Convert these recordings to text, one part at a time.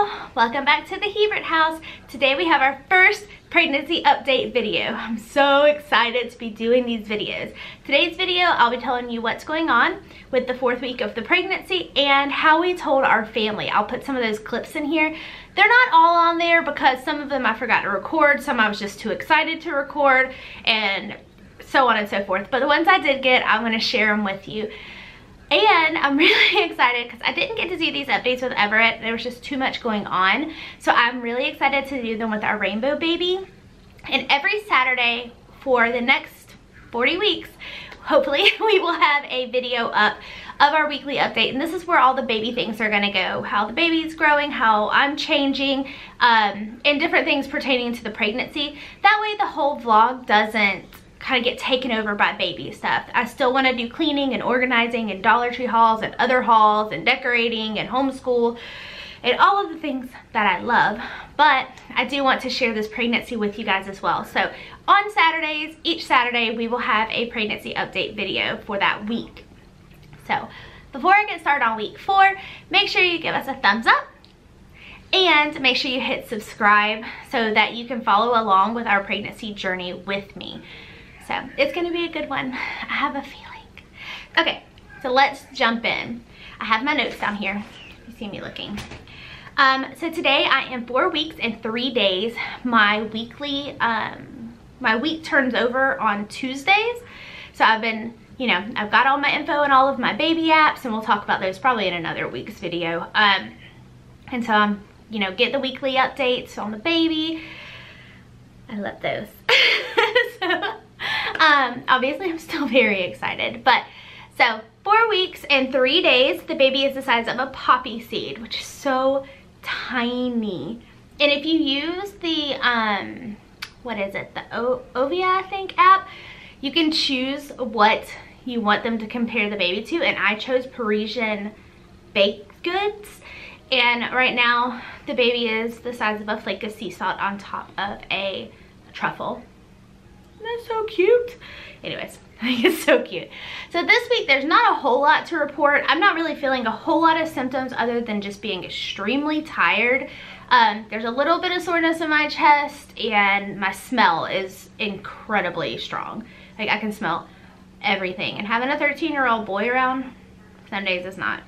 Hello, welcome back to the Hebert house. Today we have our first pregnancy update video. I'm so excited to be doing these videos. Today's video, I'll be telling you what's going on with the 4th week of the pregnancy and how we told our family. I'll put some of those clips in here. They're not all on there because some of them I forgot to record, some I was just too excited to record, and so on and so forth. But the ones I did get, I'm going to share them with you. And I'm really excited because I didn't get to do these updates with Everett. There was just too much going on. So I'm really excited to do them with our rainbow baby. And every Saturday for the next 40 weeks, hopefully we will have a video up of our weekly update. And this is where all the baby things are going to go. How the baby's growing, how I'm changing, and different things pertaining to the pregnancy. That way the whole vlog doesn't kind of get taken over by baby stuff. I still want to do cleaning and organizing and Dollar Tree hauls and other hauls and decorating and homeschool and all of the things that I love, but I do want to share this pregnancy with you guys as well. So on Saturdays, each Saturday, we will have a pregnancy update video for that week. So before I get started on week 4, make sure you give us a thumbs up and make sure you hit subscribe so that you can follow along with our pregnancy journey with me. So it's gonna be a good one, I have a feeling. Okay, so let's jump in. I have my notes down here, you see me looking. So today I am 4 weeks and 3 days. My weekly, my week turns over on Tuesdays. So I've been, you know, I've got all my info and all of my baby apps, and we'll talk about those probably in another week's video. And so I'm, you know, get the weekly updates on the baby. I love those. So, obviously I'm still very excited, but so 4 weeks and 3 days, the baby is the size of a poppy seed, which is so tiny. And if you use the what is it, the Ovia I think app, you can choose what you want them to compare the baby to, and I chose Parisian baked goods, and right now the baby is the size of a flake of sea salt on top of a truffle. That's so cute. Anyways, I think it's so cute. So this week there's not a whole lot to report. I'm not really feeling a whole lot of symptoms other than just being extremely tired. There's a little bit of soreness in my chest, and my smell is incredibly strong. Like, I can smell everything, and having a 13-year-old boy around some days is not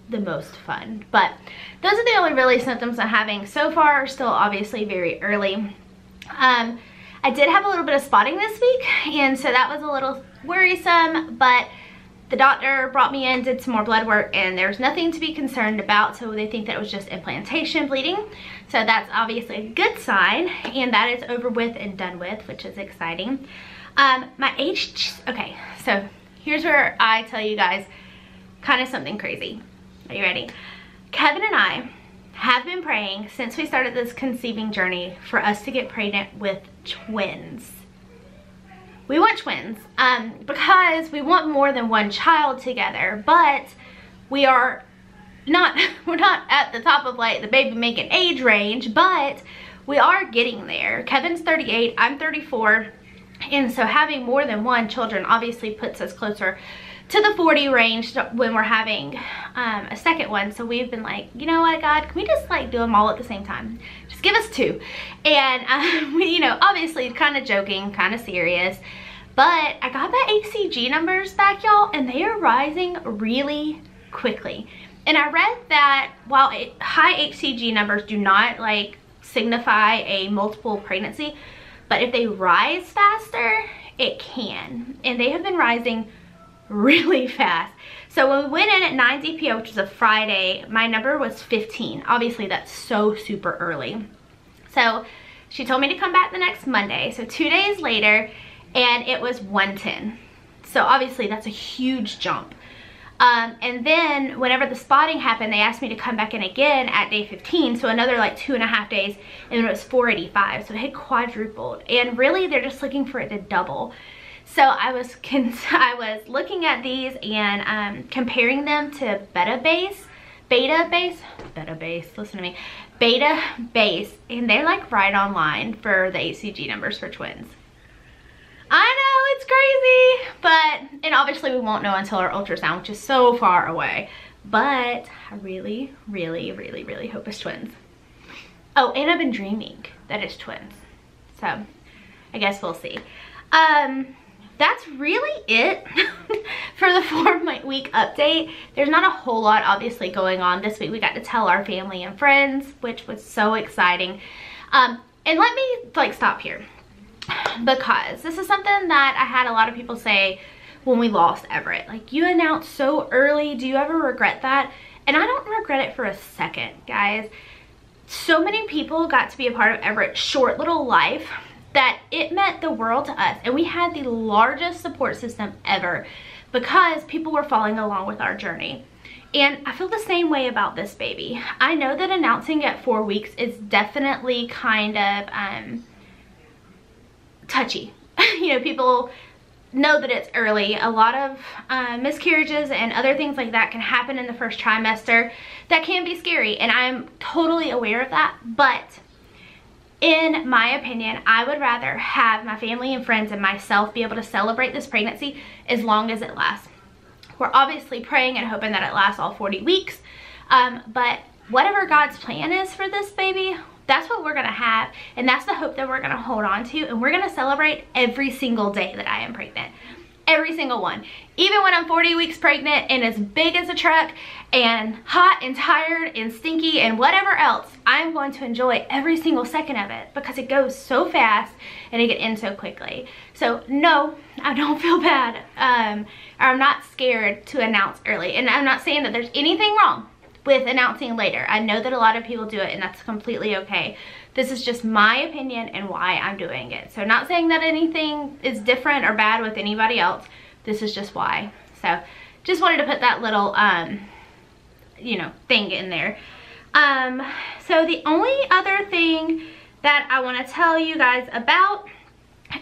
the most fun. But those are the only really symptoms I'm having so far. Still obviously very early. I did have a little bit of spotting this week, and so that was a little worrisome, but the doctor brought me in, did some more blood work, and there's nothing to be concerned about, so they think that it was just implantation bleeding. So that's obviously a good sign, and that is over with and done with, which is exciting. Okay, so here's where I tell you guys kind of something crazy. Are you ready? Kevin and I have been praying since we started this conceiving journey for us to get pregnant with twins. We want twins because we want more than one child together, but we're not at the top of like the baby making age range, but we are getting there. Kevin's 38, I'm 34, and so having more than one children obviously puts us closer to the 40 range when we're having a second one. So we've been like, you know what, God, can we just like do them all at the same time? Just give us 2. And we, you know, obviously kind of joking, kind of serious, but I got my HCG numbers back, y'all, and they are rising really quickly. And I read that while high HCG numbers do not like signify a multiple pregnancy, but if they rise faster, it can. And they have been rising really fast. So when we went in at 9 DPO, which was a Friday, my number was 15. Obviously that's so super early. So she told me to come back the next Monday, so 2 days later, and it was 110. So obviously that's a huge jump. And then whenever the spotting happened, they asked me to come back in again at day 15, so another like 2.5 days, and it was 485. So it had quadrupled, and really they're just looking for it to double. So I was looking at these and comparing them to beta base, listen to me, beta base, and they're like right on line for the HCG numbers for twins. I know, it's crazy, but, and obviously we won't know until our ultrasound, which is so far away, but I really, really, really, really hope it's twins. Oh, and I've been dreaming that it's twins. So I guess we'll see. That's really it for the 4-week update. There's not a whole lot obviously going on this week. We got to tell our family and friends, which was so exciting. And let me like stop here, because this is something that I had a lot of people say when we lost Everett. Like, you announced so early, do you ever regret that? And I don't regret it for a second, guys. So many people got to be a part of Everett's short little life that it meant the world to us. And we had the largest support system ever because people were following along with our journey. And I feel the same way about this baby. I know that announcing at 4 weeks is definitely kind of touchy. You know, people know that it's early. A lot of miscarriages and other things like that can happen in the first trimester. That can be scary, and I'm totally aware of that. But in my opinion, I would rather have my family and friends and myself be able to celebrate this pregnancy as long as it lasts. We're obviously praying and hoping that it lasts all 40 weeks. But whatever God's plan is for this baby, that's what we're gonna have, and that's the hope that we're gonna hold on to, and we're gonna celebrate every single day that I am pregnant. Every single one. Even when I'm 40 weeks pregnant and as big as a truck and hot and tired and stinky and whatever else, I'm going to enjoy every single second of it because it goes so fast and it gets in so quickly. So no, I don't feel bad. I'm not scared to announce early, and I'm not saying that there's anything wrong with announcing later. I know that a lot of people do it, and that's completely okay. This is just my opinion and why I'm doing it. So not saying that anything is different or bad with anybody else. This is just why. So just wanted to put that little, you know, thing in there. So the only other thing that I want to tell you guys about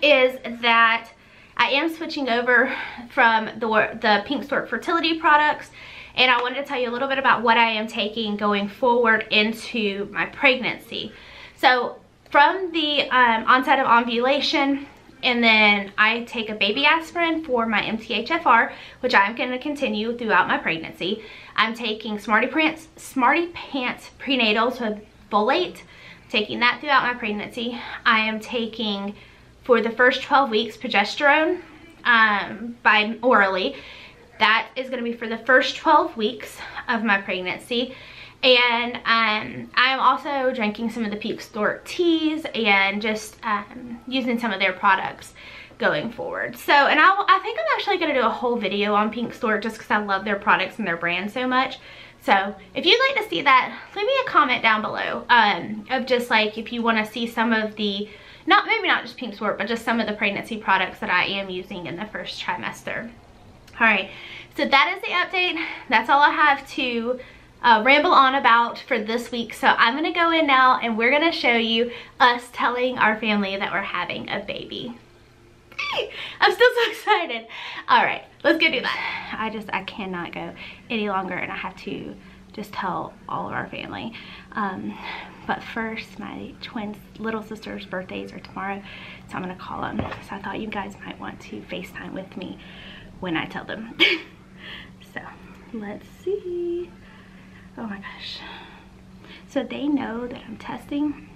is that I am switching over from the Pink Stork fertility products. And I wanted to tell you a little bit about what I am taking going forward into my pregnancy. So from the onset of ovulation, and then I take a baby aspirin for my MTHFR, which I'm going to continue throughout my pregnancy. I'm taking Smarty Pants Prenatal, so folate, taking that throughout my pregnancy. I am taking, for the first 12 weeks, progesterone by orally. That is going to be for the first 12 weeks of my pregnancy. And I'm also drinking some of the Pink Stork teas and just using some of their products going forward. So, and I think I'm actually going to do a whole video on Pink Stork just because I love their products and their brand so much. So if you'd like to see that, leave me a comment down below of just like if you want to see some of the, maybe not just Pink Stork, but just some of the pregnancy products that I am using in the first trimester. All right, so that is the update. That's all I have to ramble on about for this week. So I'm gonna go in now and we're gonna show you us telling our family that we're having a baby. I'm still so excited. All right, let's go do that. I cannot go any longer, and I have to just tell all of our family. But first, my twin little sister's birthdays are tomorrow, so I'm gonna call them. So I thought you guys might want to FaceTime with me when I tell them. So let's see. Oh my gosh. So they know that I'm testing,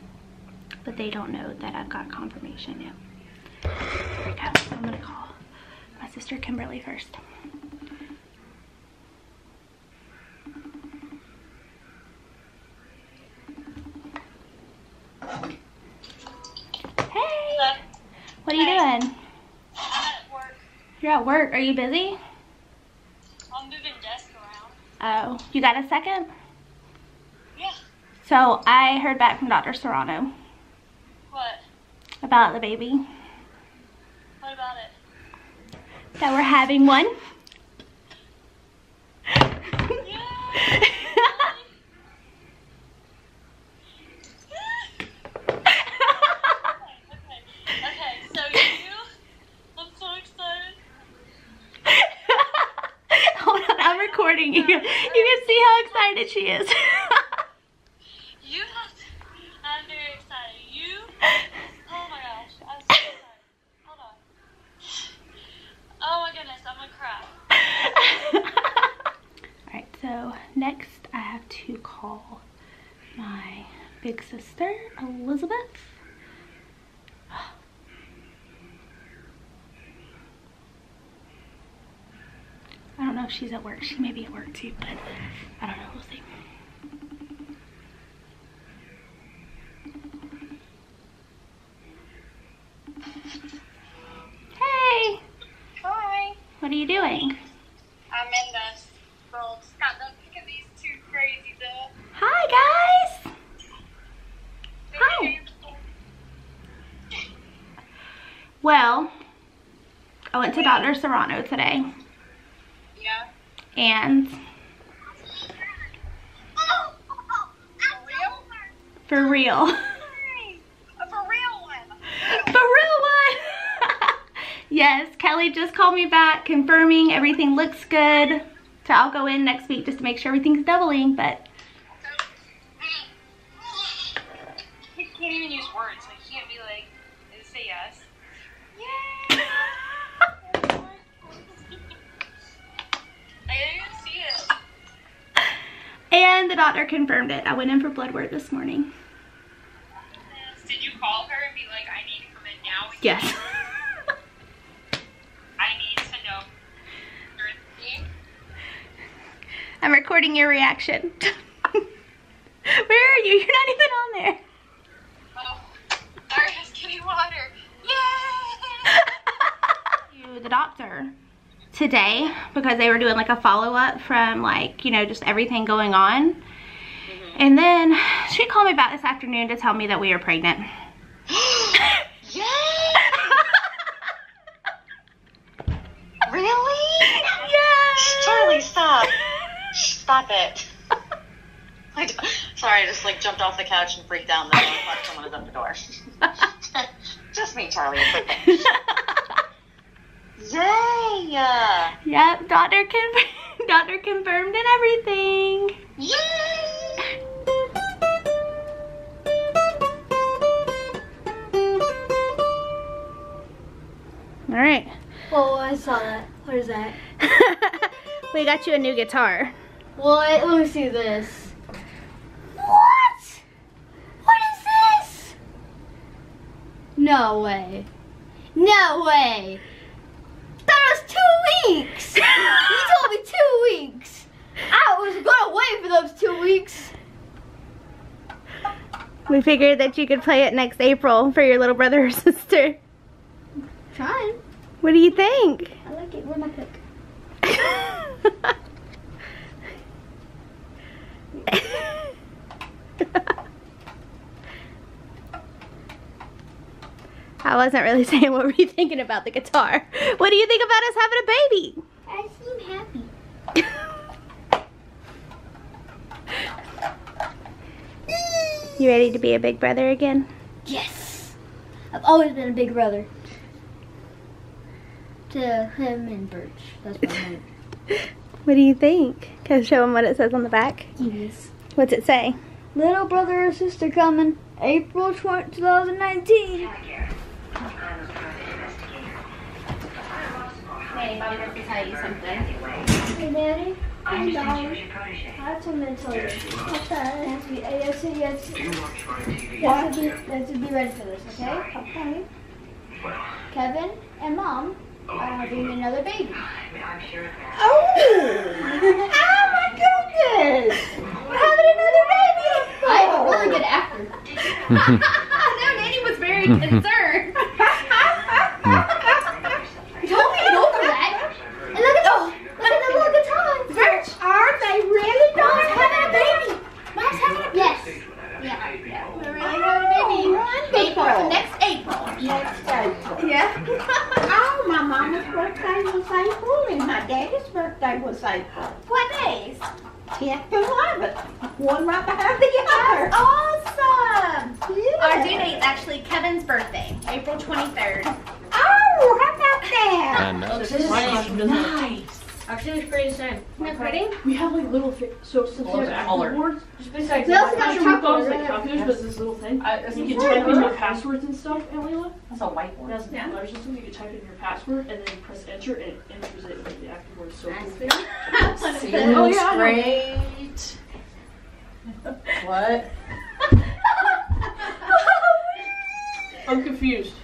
but they don't know that I've got confirmation yet. Here we go. I'm gonna call my sister Kimberly first. Hey! What are you doing? I'm at work. You're at work. Are you busy? I'm moving desk around. Oh, you got a second? Yeah. So I heard back from Dr. Serrano. What? About the baby. What about it? That we're having one. Yeah. Okay, so I'm so excited. Hold on, I'm recording you. You can see how excited she is. I'm very excited. Oh my gosh, I'm so excited. Hold on. Oh my goodness, I'm gonna cry. Alright, so So next I have to call my big sister, Elizabeth. I don't know if she's at work. She may be at work too, but I don't know. We'll see. Hey! Hi. What are you doing? I'm in the world. Got them. Look at these two crazy ducks. Hi, guys! Hi. Well, I went to Dr. Serrano today. Yeah. And for real. For real one. For real one. Yes, Kelly just called me back confirming everything looks good. So I'll go in next week just to make sure everything's doubling, but He can't even use words, so he can't be like, say yes. Yay! I didn't even see it. and the doctor confirmed it. I went in for blood work this morning. Did you call her and be like, I need to come in now? Yes. I need to know. I'm recording your reaction. Where are you? You're not even on there. Oh, sorry, I was getting water. Yay! To the doctor today because they were doing like a follow-up from like, you know, just everything going on. And then she called me back this afternoon to tell me that we are pregnant. Yay! Really? Yes! Charlie, stop. Stop it. Sorry, I just like jumped off the couch and freaked out and then I thought someone was at the door. Just me, Charlie. It's okay. Yay! Yep, doctor confirmed and everything. Yay! All right. Oh, I saw that. What is that? We got you a new guitar. What? Let me see this. What? What is this? No way. No way. That was 2 weeks. You told me 2 weeks. I was gonna wait for those 2 weeks. We figured that you could play it next April for your little brother or sister. Trying. What do you think? I like it. Where's my pick? I wasn't really saying what were you thinking about the guitar. What do you think about us having a baby? I seem happy. You ready to be a big brother again? Yes. I've always been a big brother. To him and Birch. That's my name. What do you think? Can I show him what it says on the back? Yes. What's it say? Little brother or sister coming April 2019. Hey, Mommy wants to tell you something. Hey, Daddy. Hey, Daddy. I have something to tell you. Okay. Yes. You have to be ready for this, okay? Okay. Kevin and Mom are having another baby. Oh! Oh my goodness! We're having another baby! I have a really good actor. No, Nanny was very concerned. You told me to go for that. And look at the little guitar. Birch, are they really not having a baby? Mom's having a baby. Yes. Yeah. We're really having a baby. April. Next April. Next April. Yeah. Oh, my mama's birthday was April and my daddy's birthday was April. What days? 10th and 11th. One right behind the other. Awesome. Yeah. Our due date's actually Kevin's birthday, April 23rd. Oh, how about that? And This is nice. Actually, it's pretty the same. Isn't it pretty? We have like little so since we have color. active boards, just basically They also got I'm sure we thought it was chocolate, like calculators, but it's this little thing. It's You can type in your passwords and stuff, and Leila. That's a whiteboard. It has letters and stuff. You can type in your password and then press enter, and it enters it into the active board. So cool. See, Oh, yeah, I know. great. What? I'm confused.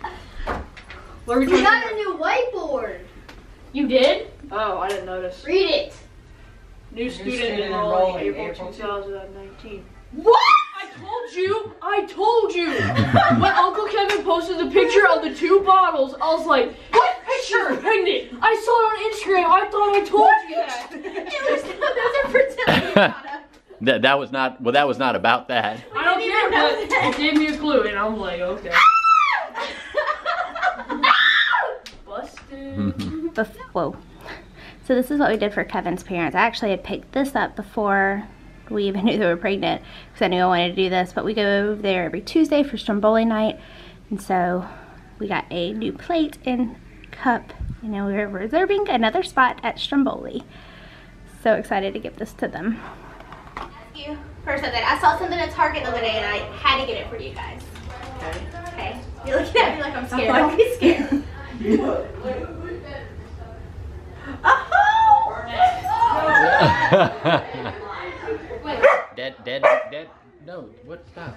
What are we We trying got to a new whiteboard. You did? Oh, I didn't notice. Read it. New student student enrolling enrolling April 2019. What? I told you! When Uncle Kevin posted the picture of the 2 bottles, I was like, what picture? Pregnant! I saw it on Instagram, I thought I told you that! Those are fertility products. That was not, well, that was not about that. I don't care, but it gave me a clue, and I was like, okay. Busted. Whoa. So this is what we did for Kevin's parents. I actually had picked this up before we even knew they were pregnant because I knew I wanted to do this, but we go over there every Tuesday for Stromboli night, and so we got a new plate and cup. You know, we're reserving another spot at Stromboli. So excited to give this to them. Thank you for something. I saw something at Target the other day and I had to get it for you guys. Okay. You're looking at me like I'm scared. Don't be scared. Dead. No, what? Stop.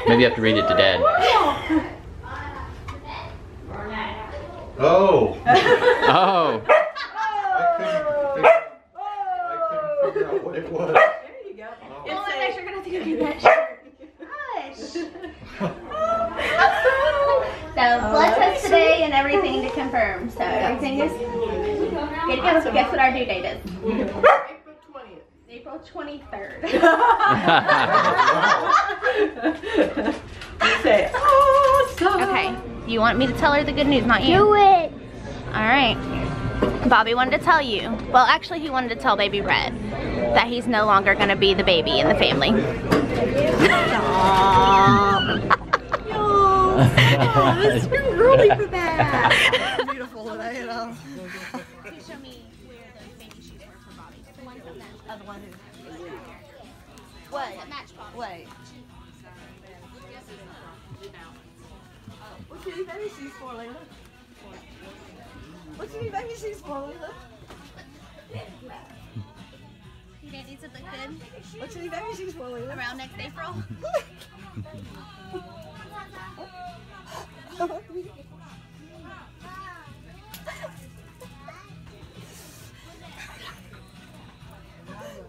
Maybe you have to read it to Dad. Oh! Oh. I couldn't figure out what it was. There you go. Oh, I guess you're gonna have to go get that shirt. Gosh. So blood test today and everything to confirm. So everything is good to go. Guess what our due date is? April 23rd. Say awesome. Okay. You want me to tell her the good news, not you? Do it. Alright. Bobby wanted to tell you. Well, actually, he wanted to tell Baby Red that he's no longer going to be the baby in the family. This is really for that. Beautiful today, you know. Please show me where the baby shoes were for Bobby. The ones that match. The one who. What? That match Bobby. Wait. What's your baby shoes for, Leila? What's your baby shoes for, Leila? You think these would look good What's your baby shoes for, Leila? around next April?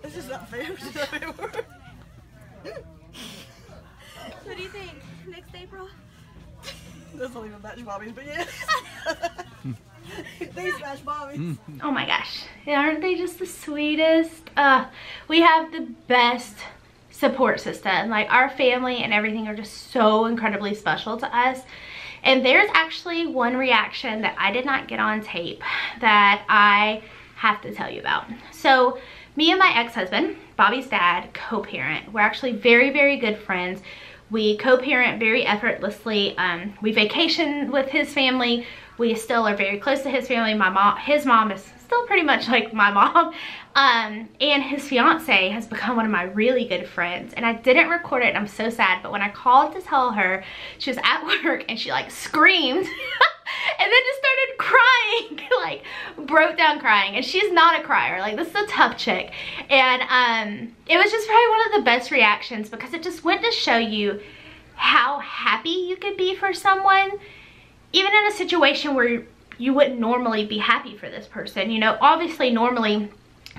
This is not fair. This is not fair. What do you think? Next April? This don't even match Bobby's, but yeah. These match Bobby's. Oh my gosh. Aren't they just the sweetest? We have the best support system. Like, our family and everything are just so incredibly special to us. And there's actually one reaction that I did not get on tape that I have to tell you about. So me and my ex-husband, Bobby's dad, co-parent. We're actually very, very good friends. We co-parent very effortlessly. We vacation with his family. We still are very close to his family. His mom is still pretty much like my mom. And his fiance has become one of my really good friends. And I didn't record it, and I'm so sad. But when I called to tell her, she was at work and she like screamed and then just started crying, like broke down crying. And she's not a crier. Like, this is a tough chick. And it was just probably one of the best reactions because it just went to show you how happy you could be for someone, even in a situation where you wouldn't normally be happy for this person. You know, obviously normally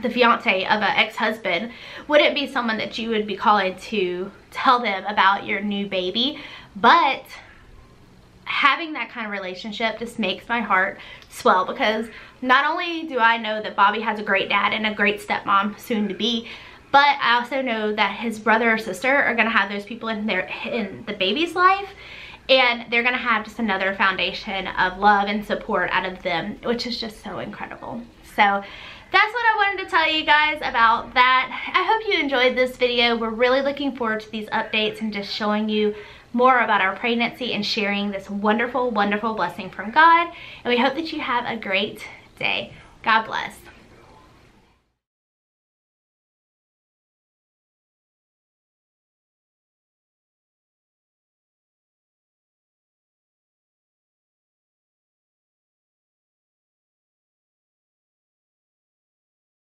the fiance of an ex-husband wouldn't be someone that you would be calling to tell them about your new baby, but having that kind of relationship just makes my heart swell, because not only do I know that Bobby has a great dad and a great stepmom soon to be, but I also know that his brother or sister are gonna have those people in the baby's life, and they're gonna have just another foundation of love and support out of them, which is just so incredible. So that's what I wanted to tell you. you guys about that. I hope you enjoyed this video. We're really looking forward to these updates and just showing you more about our pregnancy and sharing this wonderful, wonderful blessing from God. And we hope that you have a great day. God bless.